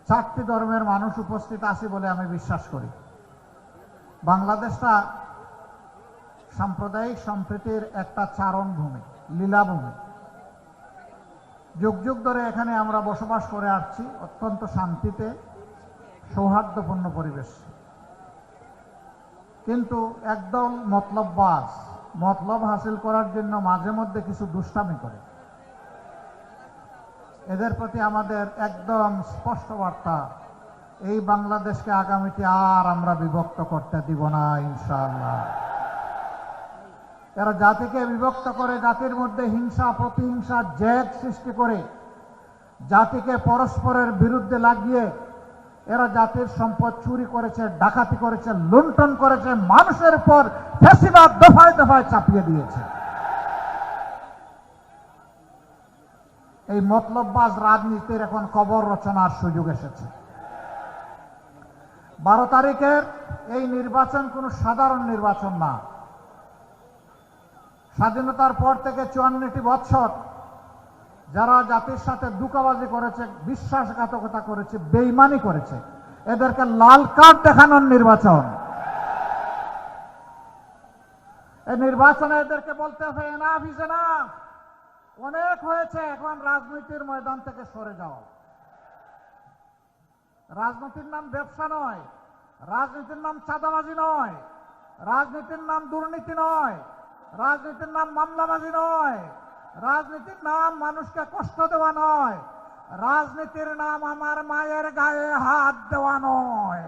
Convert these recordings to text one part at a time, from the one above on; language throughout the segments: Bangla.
চারটি ধর্মের মানুষ উপস্থিত আছে বলে আমি বিশ্বাস করি। বাংলাদেশটা সাম্প্রদায়িক সম্প্রীতির একটা চারণভূমি, লীলাভূমি। যুগ যুগ ধরে এখানে আমরা বসবাস করে আসছি অত্যন্ত শান্তিতে, সৌহার্দ্যপূর্ণ পরিবেশ। কিন্তু একদম মতলববাজ, মতলব হাসিল করার জন্য মাঝে মধ্যে কিছু দুষ্টামি করে। এদের প্রতি আমাদের একদম স্পষ্ট বার্তা, এই বাংলাদেশকে আগামীতে আর আমরা বিভক্ত করতে দিব না ইনশাআল্লাহ। এরা জাতিকে বিভক্ত করে, জাতির মধ্যে হিংসা প্রতিহিংসা জেদ সৃষ্টি করে, জাতিকে পরস্পরের বিরুদ্ধে লাগিয়ে এরা জাতির সম্পদ চুরি করেছে, ডাকাতি করেছে, লুণ্ঠন করেছে, মানুষের উপর ফ্যাসিবাদ দফায় দফায় চাপিয়ে দিয়েছে। এই মতলববাজ রাজনীতির এখন কবর রচনার সুযোগ এসেছে। 12 তারিখের এই নির্বাচন কোনো সাধারণ নির্বাচন না। স্বাধীনতার পর থেকে 54টি বছর যারা জাতির সাথে ধোঁকাবাজি করেছে, বিশ্বাসঘাতকতা করেছে, বেঈমানি করেছে, এদেরকে লাল কার্ড দেখানোর নির্বাচন। এই নির্বাচনে এদেরকে বলতে হবে এনাফ ইজ এনাফ, অনেক হয়েছে, এখন রাজনীতির ময়দান থেকে সরে যাও। রাজনীতির নাম ব্যবসা নয়, রাজনীতির নাম চাঁদাবাজি নয়, রাজনীতির নাম দুর্নীতি নয়, রাজনীতির নাম মামলাবাজি নয়, রাজনীতির নাম মানুষকে কষ্ট দেওয়া নয়, রাজনীতির নাম আমার মায়ের গায়ে হাত দেওয়া নয়।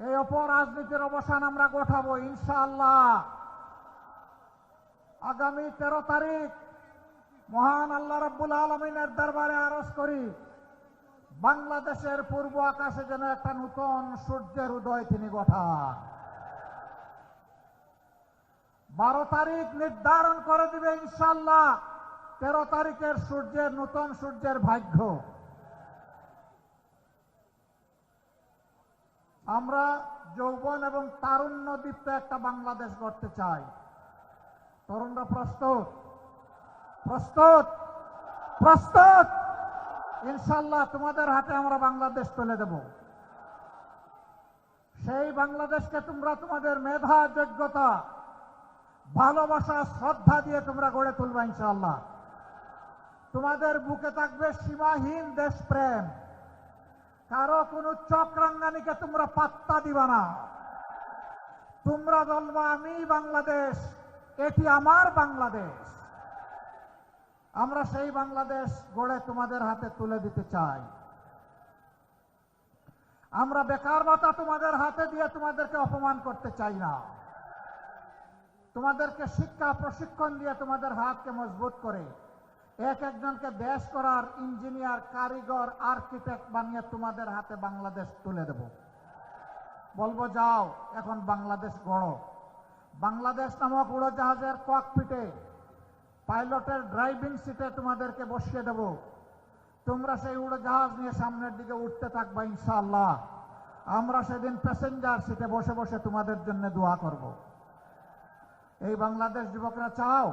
এই অপরাজনীতির অবসান আমরা ঘটাবো ইনশাআল্লাহ। আগামী 13 তারিখ মহান আল্লাহ রাব্বুল আলামিনের দরবারে আরজ করি, বাংলাদেশের পূর্ব আকাশে যেন একটা নতুন সূর্যের উদয় তিনি ঘটান। 12 তারিখ নির্ধারণ করে দিবে ইনশাআল্লাহ 13 তারিখের সূর্যের, নতুন সূর্যের ভাগ্য। আমরা যৌবন এবং তারুণ্য দীপ্ত একটা বাংলাদেশ গড়তে চাই। তরুণরা প্রস্তুত? প্রস্তুত? প্রস্তুত? ইনশাআল্লাহ তোমাদের হাতে আমরা বাংলাদেশ তুলে দেব। সেই বাংলাদেশকে তোমরা তোমাদের মেধা, যোগ্যতা, ভালোবাসা, শ্রদ্ধা দিয়ে তোমরা গড়ে তুলবা ইনশাআল্লাহ। তোমাদের বুকে থাকবে সীমাহীন দেশপ্রেম, কারো কোনো চক্রাঙ্গানিকে তোমরা পাত্তা দিবা না। তোমরা বলবা আমি বাংলাদেশ, এটি আমার বাংলাদেশ। আমরা সেই বাংলাদেশ গড়ে তোমাদের হাতে তুলে দিতে চাই। আমরা বেকার ভাতা তোমাদের হাতে দিয়ে তোমাদেরকে অপমান করতে চাই না। তোমাদেরকে শিক্ষা প্রশিক্ষণ দিয়ে তোমাদের হাতকে মজবুত করে এক একজনকে দেশ করার ইঞ্জিনিয়ার, কারিগর, আর্কিটেক্ট বানিয়ে তোমাদের হাতে বাংলাদেশ তুলে দেব। বলবো যাও এখন বাংলাদেশ গড়ো। বাংলাদেশ নামক উড়োজাহাজের ককপিটে পাইলটের ড্রাইভিং সিটে তোমাদেরকে বসিয়ে দেব। তোমরা সেই উড়োজাহাজ নিয়ে সামনের দিকে উঠতে থাকবা ইনশাআল্লাহ। আমরা সেদিন প্যাসেঞ্জার সিটে বসে বসে তোমাদের জন্য দোয়া করব। এই বাংলাদেশ যুবকরা চাও?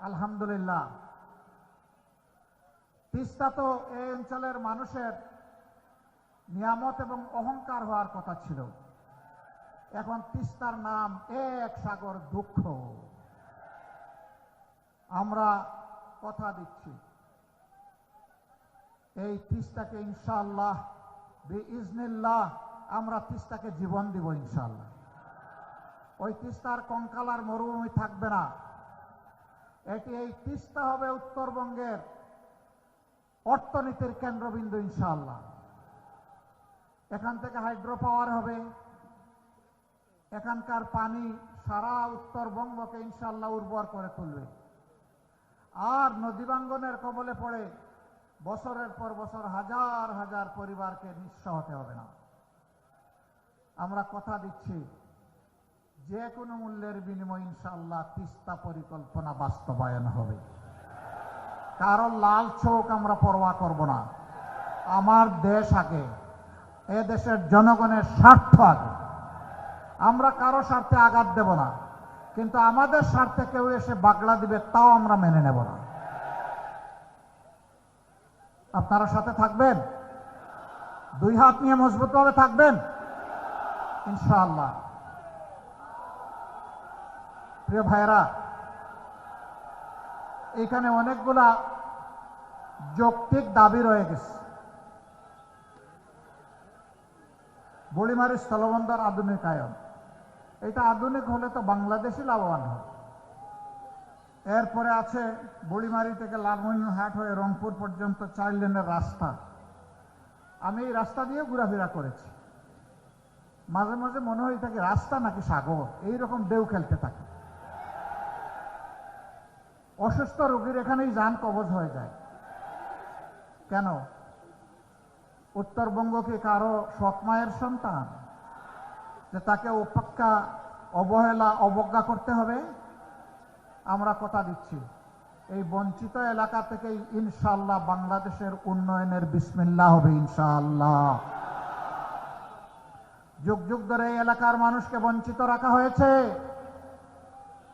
আলহামদুলিল্লাহ। তিস্তা তো এই অঞ্চলের মানুষের নিয়ামত এবং অহংকার হওয়ার কথা ছিল। এখন তিস্তার নাম এক সাগর দুঃখ। আমরা কথা দিচ্ছি এই তিস্তাকে ইনশাআল্লাহ বিইজনিল্লাহ আমরা তিস্তাকে জীবন দিব ইনশাআল্লাহ। ওই তিস্তার কঙ্কালার মরুভূমি থাকবে না। এই তিস্তা হবে উত্তরবঙ্গের অর্থনীতির কেন্দ্রবিন্দু ইনশাআল্লাহ। এখান থেকে হাইড্রো পাওয়ার হবে। এখানকার পানি সারা উত্তরবঙ্গকে ইনশাআল্লাহ উর্বর করে তুলবে। আর নদীবাঙ্গনের কবলে পড়ে বছরের পর বছর হাজার হাজার পরিবারকে নিঃস্ব হতে হবে না। আমরা কথা দিচ্ছি যে কোনো মূল্যের বিনিময়ে ইনশাআল্লাহ তিস্তা পরিকল্পনা বাস্তবায়ন হবে। কারো লাল চোখ আমরা পরোয়া করব না। আমার দেশ আগে, এ দেশের জনগণের স্বার্থ আগে। আমরা কারো স্বার্থে আঘাত দেব না। কিন্তু আমাদের স্বার্থে কেউ এসে বাগলা দিবে তাও আমরা মেনে নেব না। আপনারা সাথে থাকবেন? দুই হাত নিয়ে মজবুতভাবে থাকবেন ইনশাআল্লাহ। প্রিয় ভাইরা, এখানে অনেকগুলা যৌক্তিক দাবি রয়ে গেছে। বুড়িমারি স্থলবন্দর আধুনিকায়ন, এটা আধুনিক হলে তো বাংলাদেশই লাভবান হবে। এরপরে আছে বুড়িমারি থেকে লালমনিরহাট হয়ে রংপুর পর্যন্ত 4 লেনের রাস্তা। আমি এই রাস্তা দিয়ে ঘোরাফেরা করেছি, মাঝে মাঝে মনে হয় থাকে রাস্তা নাকি সাগর, এইরকম ঢেউ খেলতে থাকে। অসুস্থ রোগীর এখানেই যান কবজ হয়ে যায়। কেন? উত্তরবঙ্গ কি কারো সৎ মায়ের সন্তান যে তাকে উপেক্ষা, অবহেলা, অবজ্ঞা করতে হবে? আমরা কথা দিচ্ছি, এই বঞ্চিত এলাকা থেকেই ইনশাআল্লাহ বাংলাদেশের উন্নয়নের বিসমিল্লাহ হবে ইনশাআল্লাহ। যুগ যুগ ধরে এই এলাকার মানুষকে বঞ্চিত রাখা হয়েছে,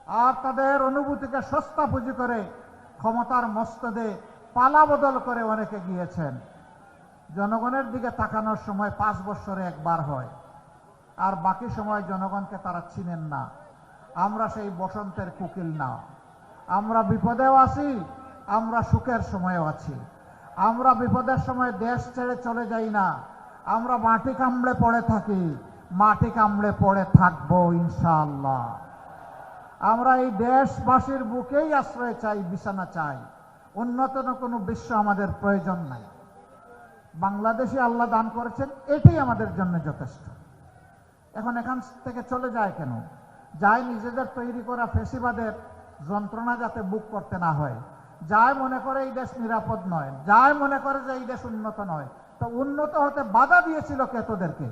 আর তাদের অনুভূতিকে সস্তা পুঁজি করে ক্ষমতার মস্তদে পালা বদল করে অনেকে গিয়েছেন। জনগণের দিকে তাকানোর সময় 5 বছরে একবার হয়, আর বাকি সময় জনগণকে তারা চিনেন না। আমরা সেই বসন্তের কোকিল না। আমরা বিপদেও আছি, আমরা সুখের সময়ও আছি। আমরা বিপদের সময় দেশ ছেড়ে চলে যাই না, আমরা মাটি কামড়ে পড়ে থাকি, মাটি কামড়ে পড়ে থাকবো ইনশাআল্লাহ। আমরা এই দেশবাসীর বুকেই আশ্রয় চাই, বিছানা চাই। উন্নত কোনো বিশ্ব আমাদের প্রয়োজন নাই। বাংলাদেশে আল্লাহ দান করেছেন, এটাই আমাদের জন্য যথেষ্ট। এখন এখান থেকে চলে যায় কেন? যায় নিজেদের তৈরি করা ফেসিবাদের যন্ত্রণা যাতে বুক করতে না হয়। যায় মনে করে এই দেশ নিরাপদ নয়, যায় মনে করে যে এই দেশ উন্নত নয়। তো উন্নত হতে বাধা দিয়েছিল কে তোদেরকে?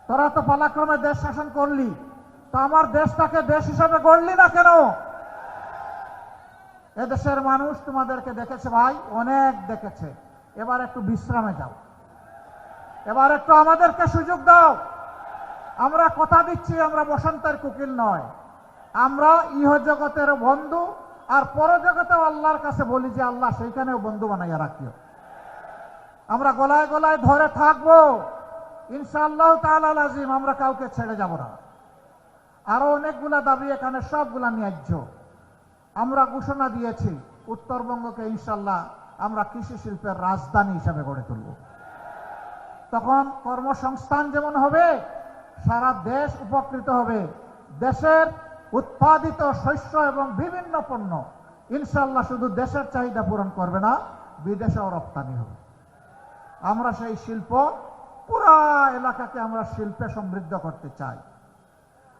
তোরা তো পালাক্রমে দেশ শাসন করলি, তো আমার দেশটাকে দেশ হিসাবে গড়লি না কেন? এদেশের মানুষ তোমাদেরকে দেখেছে ভাই, অনেক দেখেছে। এবার একটু বিশ্রামে যাও, এবার একটু আমাদেরকে সুযোগ দাও। আমরা কথা দিচ্ছি, আমরা বসন্তের কোকিল নয়, আমরা ইহ জগতের বন্ধু, আর পরজগতেও আল্লাহর কাছে বলি যে আল্লাহ সেইখানেও বন্ধু বানাইয়া রাখিও। আমরা গলায় গলায় ধরে থাকবো ইনশাআল্লাহ তাআলা আযীম, আমরা কাউকে ছেড়ে যাব না। আরো অনেকগুলা দাবি এখানে, সবগুলা ন্যায্য। আমরা ঘোষণা দিয়েছি উত্তরবঙ্গকে ইনশাআল্লাহ আমরা কৃষি শিল্পের রাজধানী হিসেবে গড়ে তুলব। তখন কর্মসংস্থান যেমন হবে, সারা দেশ উপকৃত হবে। দেশের উৎপাদিত শস্য এবং বিভিন্ন পণ্য ইনশাআল্লাহ শুধু দেশের চাহিদা পূরণ করবে না, বিদেশেও রপ্তানি হবে। আমরা সেই শিল্প, পুরা এলাকাকে আমরা শিল্পে সমৃদ্ধ করতে চাই।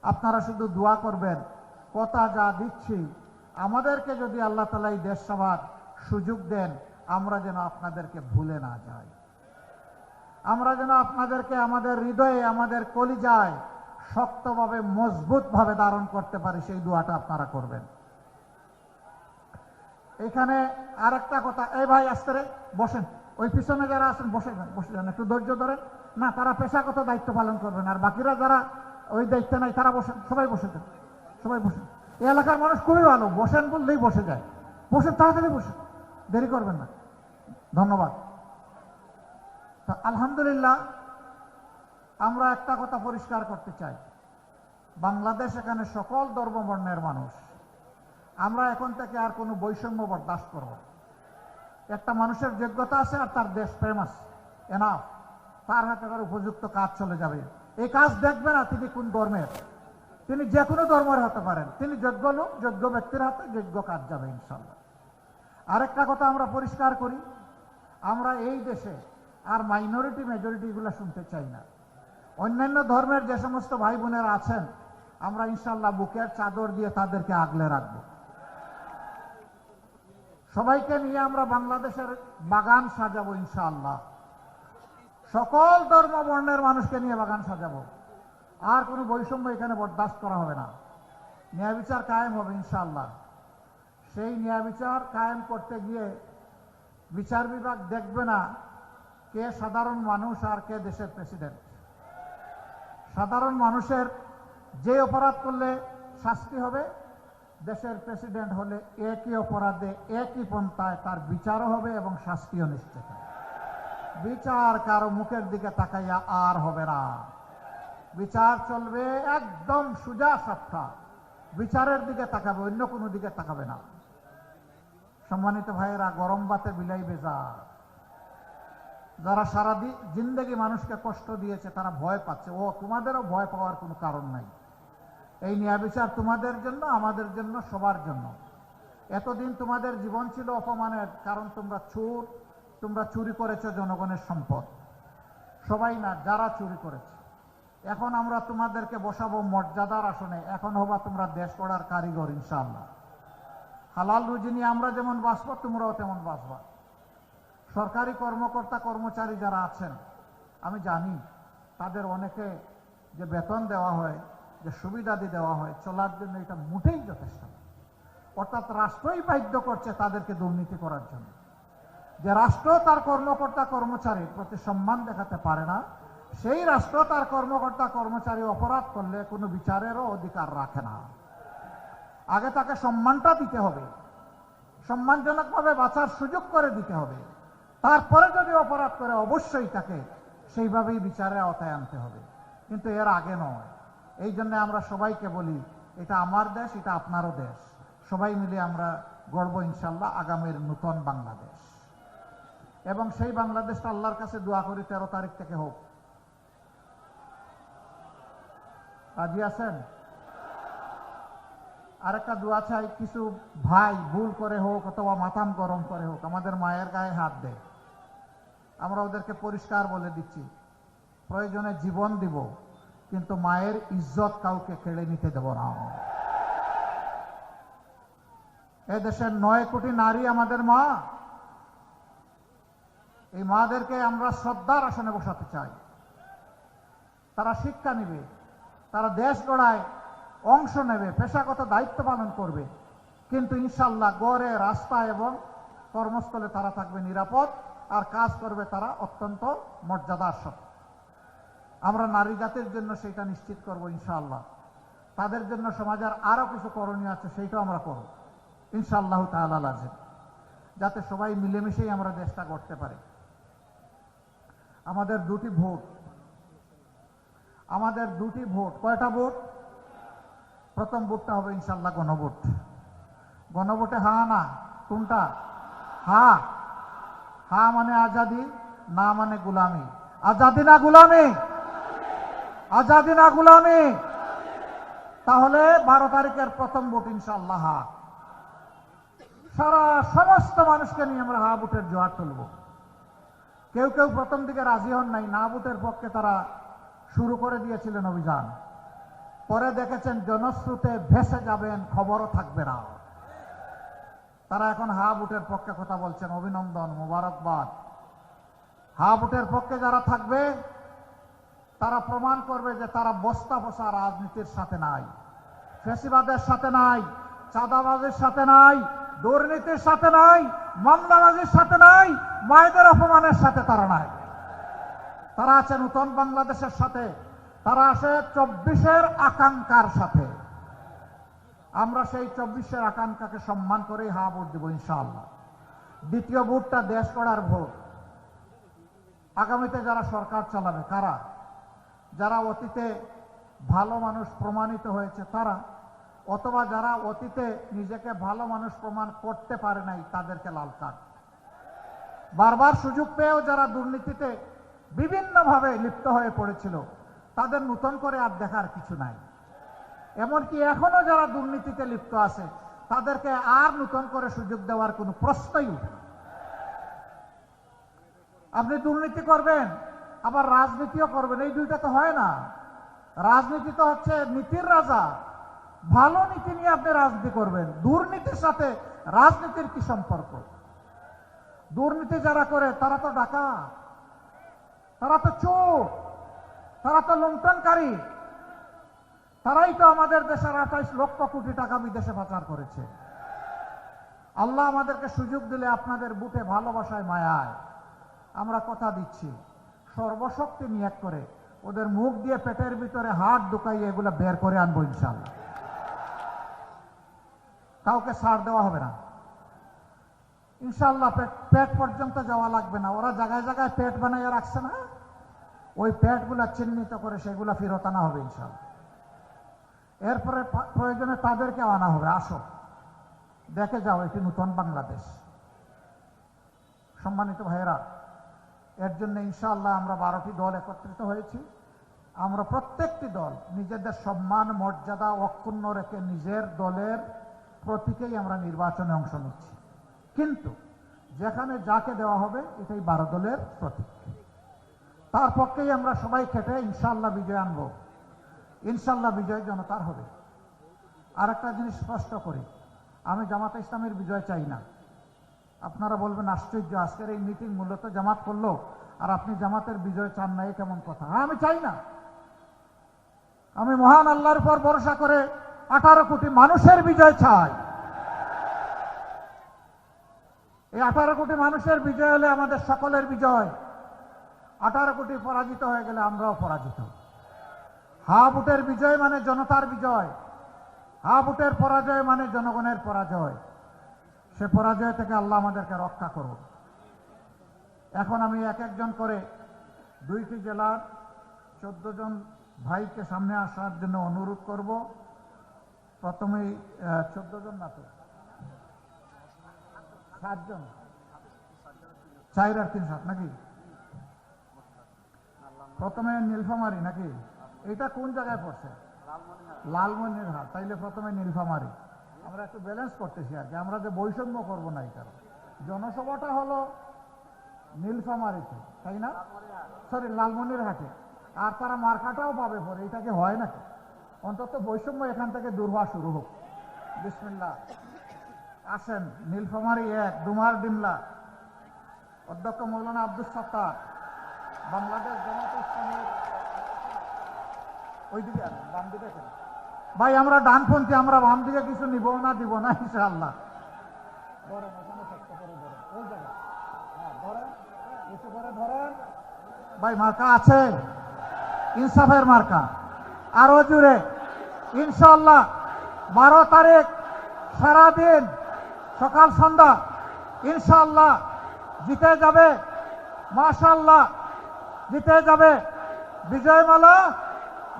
আপনারা শুধু দোয়া করবেন, কথা যা দিচ্ছি আমাদেরকে যদি আল্লাহ তাআলা এই দেশ সেবার সুযোগ দেন, আমরা যেন আপনাদেরকে ভুলে না যাই। আমরা যেন আপনাদেরকে আমাদের হৃদয়ে, আমাদের কলিজায় শক্তভাবে, মজবুতভাবে ধারণ করতে পারি, সেই দোয়াটা আপনারা করবেন। এখানে আরেকটা কথা, এই ভাই আসতে রে, বসেন। ওই পিছনে যারা আছেন বসে যান, বসে যান, একটু ধৈর্য ধরেন। না, তারা পেশাগত দায়িত্ব পালন করবেন, আর বাকিরা যারা ওই দায়িত্বে নাই তারা বসেন। সবাই বসে যান, সবাই বসেন। এই এলাকার মানুষ খুবই ভালো, বসেন বললেই বসে যায়। বসেন, তাড়াতাড়ি বসেন, দেরি করবেন না। ধন্যবাদ। আলহামদুলিল্লাহ, আমরা একটা কথা পরিষ্কার করতে চাই, বাংলাদেশ এখানে সকল ধর্ম বর্ণের মানুষ। আমরা এখন থেকে আর কোনো বৈষম্য বরদাস্ত করব না। একটা মানুষের যোগ্যতা আছে আর তার দেশপ্রেম আছে, এনাফ। তার হাতে করে উপযুক্ত কাজ চলে যাবে। এই কাজ দেখবে না তিনি কোন ধর্মের, তিনি যে কোনো ধর্মের হতে পারেন। তিনি যোগ্য লোক, যোগ্য ব্যক্তির হাতে যোগ্য কাজ যাবে ইনশাআল্লাহ। আরেকটা কথা আমরা পরিষ্কার করি, আমরা এই দেশে আর মাইনরিটি মেজরিটি এগুলো শুনতে চাই না। অন্যান্য ধর্মের যে সমস্ত ভাই বোনেরা আছেন, আমরা ইনশাআল্লাহ বুকের চাদর দিয়ে তাদেরকে আগলে রাখবো। সবাইকে নিয়ে আমরা বাংলাদেশের বাগান সাজাবো ইনশাআল্লাহ। সকল ধর্ম বর্ণের মানুষকে নিয়ে বাগান সাজাবো। আর কোনো বৈষম্য এখানে বরদাস্ত করা হবে না। ন্যায় বিচার কায়েম হবে ইনশাআল্লাহ। সেই ন্যায় বিচার কায়েম করতে গিয়ে বিচার বিভাগ দেখবে না কে সাধারণ মানুষ আর কে দেশের প্রেসিডেন্ট। সাধারণ মানুষের যে অপরাধ করলে শাস্তি হবে, দেশের প্রেসিডেন্ট হলে একই অপরাধে একই পন্থায় তার বিচারও হবে এবং শাস্তিও নিশ্চিত হবে। বিচার কারো মুখের দিকে তাকাইয়া আর হবে না, বিচার চলবে একদম সোজা সাপটা, বিচারের দিকে তাকাবে, অন্য কোনো দিকে তাকাবে না। সম্মানিত ভাইয়েরা, গরম ভাতে বিলাই বেজা, যারা সারা জিন্দগি মানুষকে কষ্ট দিয়েছে তারা ভয় পাচ্ছে। ও, তোমাদেরও ভয় পাওয়ার কোনো কারণ নাই। এই ন্যায় বিচার তোমাদের জন্য, আমাদের জন্য, সবার জন্য। এতদিন তোমাদের জীবন ছিল অপমানের, কারণ তোমরা চুরি করেছো জনগণের সম্পদ। সবাই না, যারা চুরি করেছে। এখন আমরা তোমাদেরকে বসাবো মর্যাদার আসনে, এখন হবা তোমরা দেশ গড়ার কারিগর ইনশাআল্লাহ। হালাল রুজি নিয়ে আমরা যেমন বাঁচবো, তোমরাও তেমন বাঁচবা। সরকারি কর্মকর্তা কর্মচারী যারা আছেন, আমি জানি তাদের অনেকে যে বেতন দেওয়া হয়, যে সুবিধাদি দেওয়া হয় চলার জন্য, এটা মোটেই যথেষ্ট না। অর্থাৎ রাষ্ট্রই বাধ্য করছে তাদেরকে দুর্নীতি করার জন্য। যে রাষ্ট্র তার কর্মকর্তা কর্মচারীর প্রতি সম্মান দেখাতে পারে না, সেই রাষ্ট্র তার কর্মকর্তা কর্মচারী অপরাধ করলে কোনো বিচারেরও অধিকার রাখে না। আগে তাকে সম্মানটা দিতে হবে, সম্মানজনকভাবে বাঁচার সুযোগ করে দিতে হবে। তারপরে যদি অপরাধ করে অবশ্যই তাকে সেইভাবেই বিচারে আওতায় আনতে হবে, কিন্তু এর আগে নয়। এই জন্য আমরা সবাইকে বলি, এটা আমার দেশ, এটা আপনারও দেশ। সবাই মিলে আমরা গড়ব ইনশাল্লাহ আগামীর নতুন বাংলাদেশ। এবং সেই বাংলাদেশটা আল্লাহর কাছে দোয়া করি 13 তারিখ থেকে হোক। রাজি আছেন? আরেকটা দোয়া চাই, কিছু ভাই ভুল করে হোক অথবা মাথাম গরম করে হোক আমাদের মায়ের গায়ে হাত দেয়, আমরা ওদেরকে পরিষ্কার বলে দিচ্ছি, প্রয়োজনে জীবন দিব, কিন্তু মায়ের ইজ্জত কাউকে কেড়ে নিতে দেব না। এ দেশের 9 কোটি নারী আমাদের মা। এই মাদেরকে আমরা শ্রদ্ধার আসনে বসাতে চাই। তারা শিক্ষা নেবে, তারা দেশ গড়ায় অংশ নেবে, পেশাগত দায়িত্ব পালন করবে, কিন্তু ইনশাল্লাহ গড়ে, রাস্তায় এবং কর্মস্থলে তারা থাকবে নিরাপদ, আর কাজ করবে তারা অত্যন্ত মর্যাদার সাথে। আমরা নারী জাতির জন্য সেটা নিশ্চিত করব ইনশাআল্লাহ। তাদের জন্য সমাজের আরো কিছু করণীয় আছে, সেইটাও আমরা করব ইনশাআল্লাহ তাআলা লাজিম, যাতে সবাই মিলেমিশেই আমরা দেশটা গড়তে পারি। আমাদের দুটি ভোট, কয়টা ভোট? প্রথম ভোটটা হবে ইনশাআল্লাহ গণভোট। গণভোটে হা না কোনটা? হা। হা মানে আজাদি, না মানে গুলামি। আজাদি না গুলামি? আজাদি না গুলামি? তাহলে 12 তারিখের প্রথম ভোট ইনশাআল্লাহ হা। সারা সমস্ত মানুষকে নিয়ে আমরা হা ভোটের জোয়ার তুলব। কেউ কেউ প্রথম দিকে রাজি হন নাই, না ভোটের পক্ষে তারা শুরু করে দিয়েছিলেন অভিযান। পরে দেখেছেন জনস্রোতে ভেসে যাবেন, খবরও থাকবে না। তারা এখন হা ভোটের পক্ষে কথা বলছেন। অভিনন্দন, মোবারকবাদ। হা ভোটের পক্ষে যারা থাকবে তারা প্রমাণ করবে যে তারা বস্তা বসা রাজনীতির সাথে নাই, ফ্যাসিবাদের সাথে নাই, চাঁদাবাজের সাথে নাই, দুর্নীতির সাথে নাই, মামলাবাজির সাথে নাই, মায়েদের অপমানের সাথে তারা নাই। তারা আছে নতুন বাংলাদেশের সাথে, তারা আছে 24-এর আকাঙ্ক্ষার সাথে। আমরা সেই 24-এর আকাঙ্ক্ষাকে সম্মান করেই হা ভোট দেব ইনশাআল্লাহ। দ্বিতীয় ভোটটা দেশ গড়ার ভোট। আগামীতে যারা সরকার চালাবে কারা? যারা অতীতে ভালো মানুষ প্রমাণিত হয়েছে তারা, অথবা যারা অতীতে নিজেকে ভালো মানুষ প্রমাণ করতে পারে নাই তাদেরকে লাল কার্ড। বারবার সুযোগ পেয়েও যারা দুর্নীতিতে বিভিন্নভাবে লিপ্ত হয়ে পড়েছিল তাদের নতুন করে আর দেখার কিছু নাই। এমনকি এখনো যারা দুর্নীতিতে লিপ্ত আছে তাদেরকে আর নতুন করে সুযোগ দেওয়ার কোনো প্রশ্নই উঠে না। আপনি দুর্নীতি করবেন আবার রাজনীতিও করবেন, এই দুইটা তো হয় না। রাজনীতি তো হচ্ছে নীতির রাজা। ভালো নীতি নিয়ে আপনি রাজনীতি করবেন, দুর্নীতির সাথে রাজনীতির কি সম্পর্ক? দুর্নীতি যারা করে তারা তো ডাকাত, তারা তো চোর, তারা তো লুণ্ঠনকারী। তারাই তো আমাদের দেশের 28 লক্ষ কোটি টাকা বিদেশে পাচার করেছে। আল্লাহ আমাদেরকে সুযোগ দিলে আপনাদের বুকে ভালোবাসায় মায়ায় আমরা কথা দিচ্ছি, সর্বশক্তি নিয়োগ করে ওদের মুখ দিয়ে পেটের ভিতরে হাত ঢুকাইয়ে এগুলো বের করে আনবো ইনশাআল্লাহ। কাউকে ছাড় দেওয়া হবে না ইনশাআল্লাহ। পেট পর্যন্ত যাওয়া লাগবে না। ওরা জায়গায় জায়গায় পেট বানাইয়া রাখছে না, ওই পেটগুলা চিহ্নিত করে সেগুলা ফেরত আনা হবে ইনশাআল্লাহ। এরপরে প্রয়োজনে তাদেরকে আনা হবে, আসো দেখে যাও এটি নতুন বাংলাদেশ। সম্মানিত ভাইয়েরা, এর জন্য ইনশাআল্লাহ আমরা 12টি দল একত্রিত হয়েছি। আমরা প্রত্যেকটি দল নিজেদের সম্মান মর্যাদা অক্ষুণ্ণ রেখে নিজের দলের প্রতীকেই আমরা নির্বাচনে অংশ নিচ্ছি। কিন্তু যেখানে যাকে দেওয়া হবে এটাই 12 দলের প্রতীক। তার পক্ষেই আমরা সবাই খেটে ইনশাআল্লাহ বিজয় আনব। ইনশাআল্লাহ বিজয় জনতার হবে। আর একটা জিনিস স্পষ্ট করি, আমি জামাতে ইসলামের বিজয় চাই না। আপনারা বলবেন আশ্চর্য, আজকের এই মিটিং মূলত জামাত করলো আর আপনি জামাতের বিজয় চান না, এই কেমন কথা? হ্যাঁ, আমি চাই না। আমি মহান আল্লাহর উপর ভরসা করে 18 কোটি মানুষের বিজয় চাই। এই 18 কোটি মানুষের বিজয় হলে আমাদের সকলের বিজয়। 18 কোটি পরাজিত হয়ে গেলে আমরাও পরাজিত। হা ভোটের বিজয় মানে জনতার বিজয়, হা ভোটের পরাজয় মানে জনগণের পরাজয়। সে পরাজয় থেকে আল্লাহ আমাদেরকে রক্ষা করুন। এখন আমি এক একজন করে 2টি জেলার 14 জন ভাইকে সামনে আসার জন্য অনুরোধ করব। প্রথমেই 14 জন না তো 7 জন, 4 আর 3 7 নাকি? প্রথমে নীলফামারী নাকি? এটা কোন জায়গায় পড়ছে? লালমনিরহাট। তাইলে প্রথমে নীলফামারী। আমরা একটু ব্যালেন্স করতেছি আর কি, আমরা যে বৈষম্য করবো না এই কারণে। জনসভাটা হলো নীলফামারীতে, তাই না? সরি, লালমনিরহাটে। আর তারা মার্কাটাও পাবে পরে, এটাকে হয় নাকি? অন্তত বৈষম্য এখান থেকে দূর হওয়া শুরু হোক। বিসমিল্লাহ। আসেন, নীলফামারী 1, ডুমার ডিমলা, অধ্যক্ষ মৌলানা আব্দুল সত্তার, বাংলাদেশ জামাত ইসলামের। ওইদিকে আসেন, বাম দিকে আসেন ভাই। আমরা ডানপন্থী, আমরা বাম দিকে কিছু নিব না, দিব না ইনশাআল্লাহ। ধরেন, এখানে শক্ত করে ধরেন, ওই জায়গায়। হ্যাঁ, ধরেন, কিছু করে ধরেন ভাই। মার্কা আছে, ইনসাফের মার্কা। আরো জুড়ে ইনশাআল্লাহ 12 তারিখ সারাদিন সকাল সন্ধ্যা ইনশাআল্লাহ জিতে যাবে। মাশাআল্লাহ, জিতে যাবে। বিজয়মালা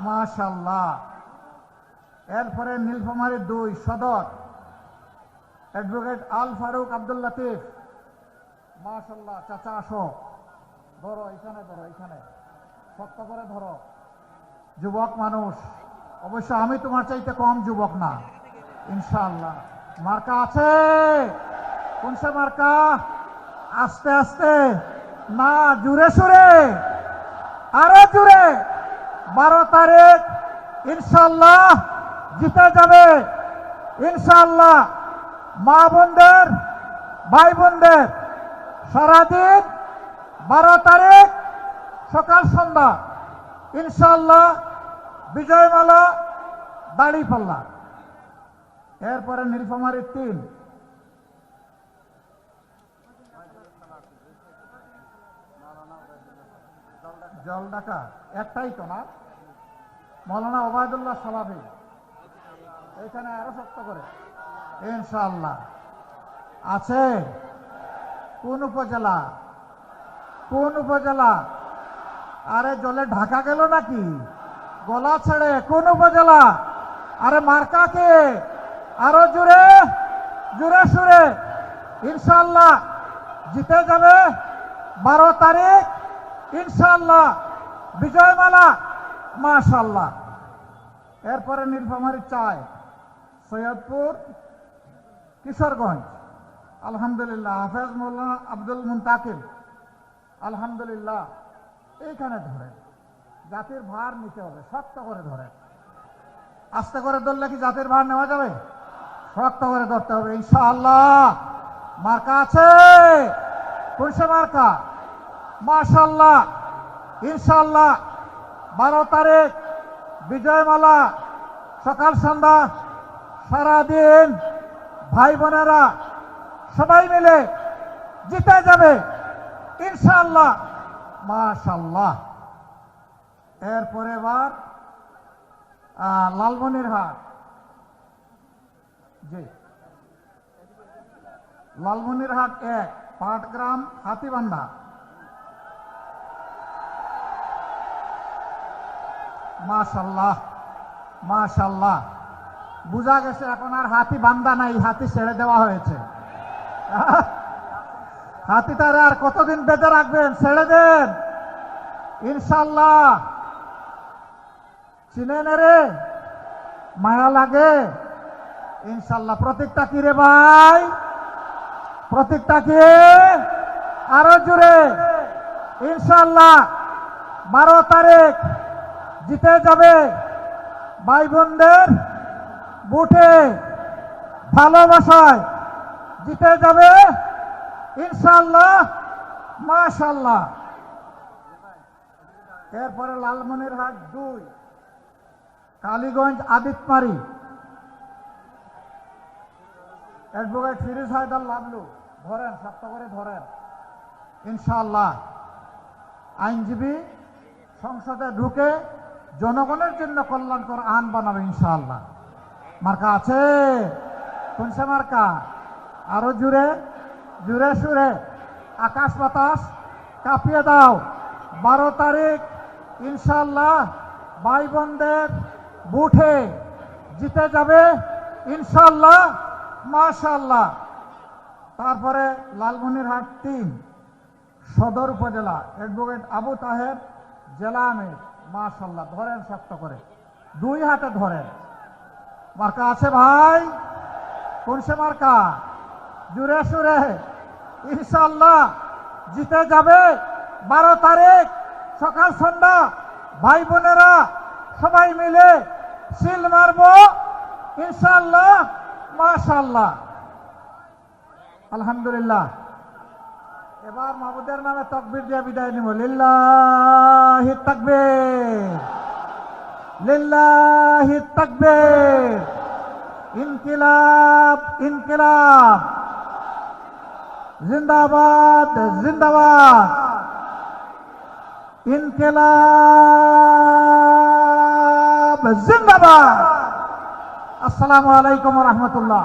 মাশাআল্লাহ। এরপরে নীলফামারী 2 সদর, অ্যাডভোকেট আল ফারুক আব্দুল লতিফ। মাশাআল্লাহ, চাচা আসো, ধরো এখানে, ধরো এখানে, শক্ত করে ধরো। যুবক মানুষ, অবশ্য আমি তোমার চাইতে কম যুবক না ইনশাআল্লাহ। মার্কা আছে? কোন সে মার্কা? আস্তে আস্তে না, জুড়ে সুরে, আরো জুড়ে। 12 তারিখ ইনশাআল্লাহ জিতে যাবে ইনশাআল্লাহ। মা বোনদের, ভাই বোনদের সারাদিন 12 তারিখ সকাল সন্ধ্যা ইনশাআল্লাহ বিজয়মালা, দাড়ি পাল্লা। এরপরে নীলফামারী 3, জলঢাকা। একটাই তো না? মৌলানা ওবায়দুল্লাহ সালাবি। এখানে আরো শক্ত করে ইনশাআল্লাহ আছে। কোন উপজেলা? কোন উপজেলা? আরে জলে ঢাকা গেল নাকি? গলা ছেড়ে কোন উপজেলা? আরে মার্কা কে? আরো জোরে, জোরে সুরে ইনশাআল্লাহ জিতে যাবে। 12 তারিখ ইনশাআল্লাহ বিজয়মালা মাশাআল্লাহ। এরপরে নীলফামারী 4, সৈয়দপুর, কিশোরগঞ্জ। আলহামদুলিল্লাহ, হাফেজ মৌলানা আব্দুল মুনতাকিব। আলহামদুলিল্লাহ। এইখানে ধরেন, জাতির ভার নিতে হবে, শক্ত করে ধরেন। আস্তে করে ধরলে কি জাতির ভার নেওয়া যাবে? শক্ত করে ধরতে হবে ইনশাআল্লাহ। মার্কা আছে? কোন সে মার্কা? মাশাআল্লাহ ইনশাআল্লাহ 12 তারিখ বিজয়মালা, সকাল সন্ধ্যা সারাদিন ভাই বোনেরা সবাই মিলে জিতে যাবে ইনশাআল্লাহ। মাশাআল্লাহ। এরপরে এবার লালমনিরহাট। জি, লালমনিরহাট 1, পাটগ্রাম, হাতিবান্ধা। মাশাল্লাহ, মাশাল্লাহ। বুঝা গেছে এখন আর হাতি বান্ধা নাই, হাতি ছেড়ে দেওয়া হয়েছে। হাতিটারে আর কতদিন বেঁধে রাখবেন? ছেড়ে দেন ইনশাল্লাহ। চিনেন রে, মায়া লাগে ইনশাল্লাহ। প্রতীকটা কি রে ভাই? প্রতীকটা কি? আরো জোরে ইনশাল্লাহ। 12 তারিখ জিতে যাবে ভাই বোনদের বুটে, ভালোবাসায় জিতে যাবে ইনশাল্লাহ। মাশাল্লাহ। এরপরে লালমনিরহাট 2, কালীগঞ্জ, আদিতমারি। অ্যাডভোকেট ফিরোজ হায়দার লাবলু, ধরেন, শক্ত করে ধরেন ইনশাআল্লাহ। আইনজীবী সংসদে ঢুকে জনগণের জন্য কল্যাণকর আইন বানাবে ইনশাআল্লাহ। মার্কা আছে? কোনসে মার্কা? আরো জুড়ে, জুড়ে সুরে আকাশ বাতাস কাঁপিয়ে দাও। 12 তারিখ ইনশাআল্লাহ ভাই বোনদের বুটে জিতে যাবে ইনশাআল্লাহ। মাশাআল্লাহ। তারপরে লালমনিরহাট 3, সদর উপজেলা, অ্যাডভোকেট আবু তাহের, জেলা আমির। মাশাআল্লাহ। ধরেন শক্ত করে, 2 হাতে ধরেন। মার্কা আছে ভাই? কোনসে মার্কা? জুড়ে সুরে ইনশাআল্লাহ জিতে যাবে। 12 তারিখ সকাল সন্ধ্যা ভাই বোনেরা সবাই মিলে সিল মারব ইনশাআল্লাহ। মাশাআল্লাহ, আলহামদুলিল্লাহ। এবার মাহবুদের নামে তাকবীর দিয়ে বিদায় নিব। লিল্লাহি তাকবীর, লিল্লাহি তাকবীর। ইনকিলাব, ইনকিলাব, জিন্দাবাদ, জিন্দাবাদ। ইনকিলাব জিন্দাবাদ। আসসালামু আলাইকুম ওয়া রাহমাতুল্লাহ।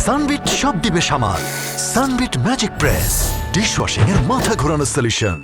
সানবিট সব দিবে সামাল। সানবিট ম্যাজিক প্রেস ডিশওয়াশিং এর মাথা ঘোরানো সলিউশন।